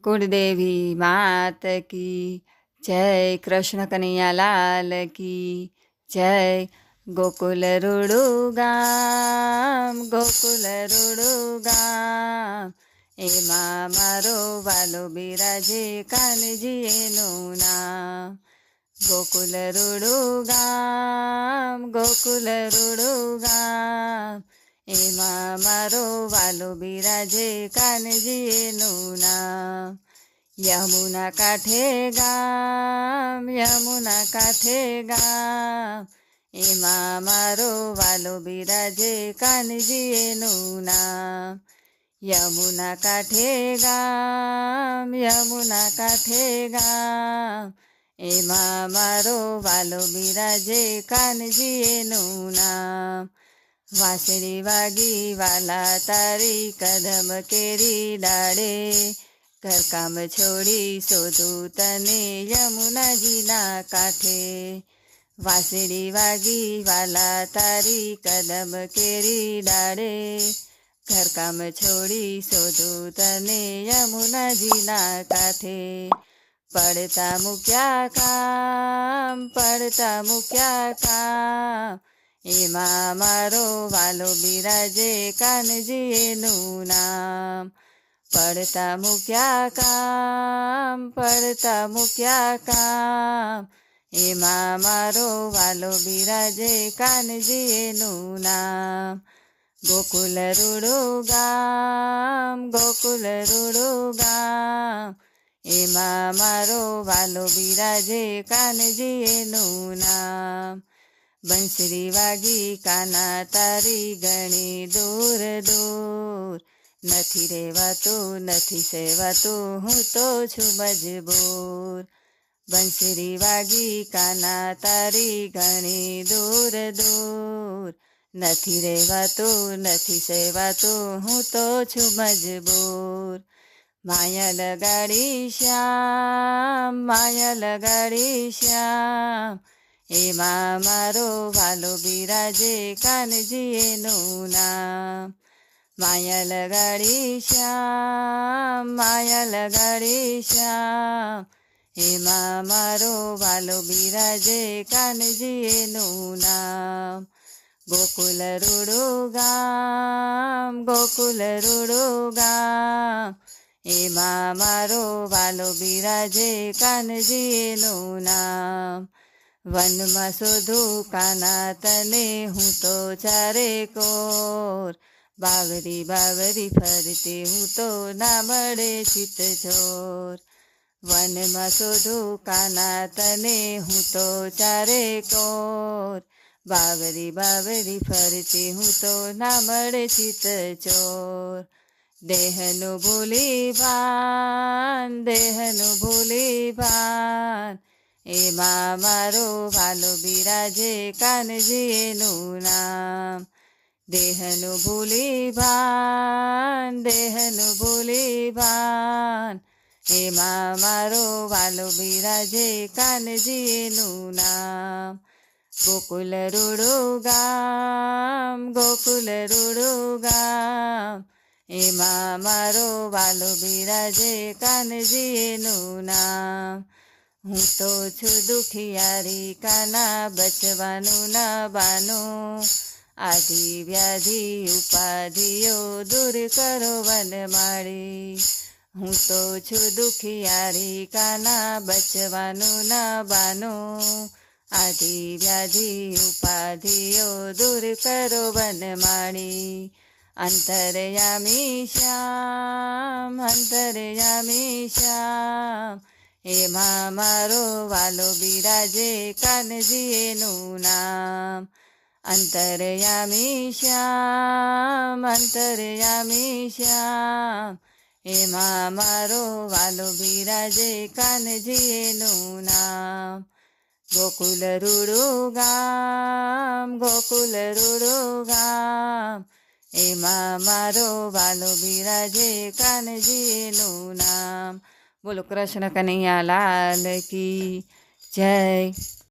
कुलदेवी मात की जय। कृष्ण कन्हैया लाल की जय। गोकुल रुडू गाम, गोकुल रुडू गाम, એમાં મારો વાલો બિરાજે કાનજી એનું નામ. ગોકુલ રૂડુ ગામ, ગોકુલ રૂડુ ગામ, એમાં મારો વાલો બિરાજે કાનજી એનું નામ. યમુના કાંઠે ગામ, યમુના કાંઠે ગામ, એમાં મારો વાલો બિરાજે કાનજી એનું નામ. યમુના કાંઠે ગામ, યમુના કાંઠે ગામ, એમાં મારો વાલો બિરાજે કાનજી એનું નામ. વાંસળી વાગી વાલા તારી કદમ કેરી ડાળે, ઘરકામ છોડી શોધું તને યમુનાજીના કાંઠે. વાંસળી વાગી વાલા તારી કદમ કેરી ડાળે, ઘરકામ છોડી શોધું તને યમુનાજીના કાંઠે. પડતા મૂક્યા કામ, પડતા મૂક્યા કામ, એમાં મારો વાલો બિરાજે કાનજી એનું નામ. પડતા મૂક્યા કામ, પડતા મૂક્યા કામ, એમાં મારો વાલો બિરાજે કાનજી એનું નામ. ગોકુલ રૂડુ ગામ, ગોકુલ રૂડુ ગામ, એમાં મારો વાલો બિરાજે કાનજી એનું નામ. બંસરી વાગી કાના તારી ઘણી દૂર દૂર, નથી રહેવાતું નથી સેવાતું હું તો છું મજબૂર. બંસરી વાગી કાના તારી ઘણી દૂર દૂર, નથી રહેવાતું નથી સેવાતું હું તો છું મજબૂર. માયા લગાડી શ્યામ, માયા લગાડી શ્યામ, એમાં મારો વાલો બિરાજે કાનજી એનું નામ. માયા લગાડી શ્યામ, માયા લગાડી શ્યામ, એમાં મારો વાલો બિરાજે કાનજી એનું નામ. ગોકુલ રૂડુ ગામ, ગોકુલ રૂડુ ગામ, એમાં મારો વાલો બિરાજે કાનજી એનું નામ. વનમાં શોધું કાના તને હું તો ચારે કોર, બાવરી બાવરી ફરતી હું તો ના મળે ચિત્ત ચોર. વનમાં શોધું કાના તને હું તો ચારે કોર, બાવરી બાવરી ફરતી હું તો ના મળે ચિત્ત ચોર. દેહનું ભૂલી ભાન, દેહનું ભૂલી ભાન, એમાં મારો વાલો બિરાજે કાનજી એનું નામ. દેહનું ભૂલી ભાન, દેહનું ભૂલી ભાન, એમાં મારો વાલો બિરાજે કાનજી એનું નામ. ગોકુલ રૂડુ ગામ, ગોકુલ રૂડુ ગામ, એમાં મારો વાલો બિરાજે કાનજી એનું નામ. હું તો છું દુખિયારી કાના બચવાનું ના બાનું, આધિ વ્યાધિ ઉપાધિઓ દૂર કરો વનમાળી. હું તો છું દુખિયારી કાના બચવાનું ના બાનું, આધિ વ્યાધિ ઉપાધિઓ દૂર કરો વનમાળી. અંતરયામી શ્યામ, અંતરયામી શ્યામ, એમાં મારો વાલો બિરાજે કાનજી એનું નામ. અંતરયામી શ્યામ, અંતરયામી શ્યામ, એમાં મારો વાલો બિરાજે કાનજી એનું નામ. ગોકુલ રૂડુ ગામ, ગોકુલ રૂડુ ગામ, એમાં મારો વાલો બિરાજે કાનજી એનું નામ. બોલો કૃષ્ણ કનૈયા લાલ કી જય.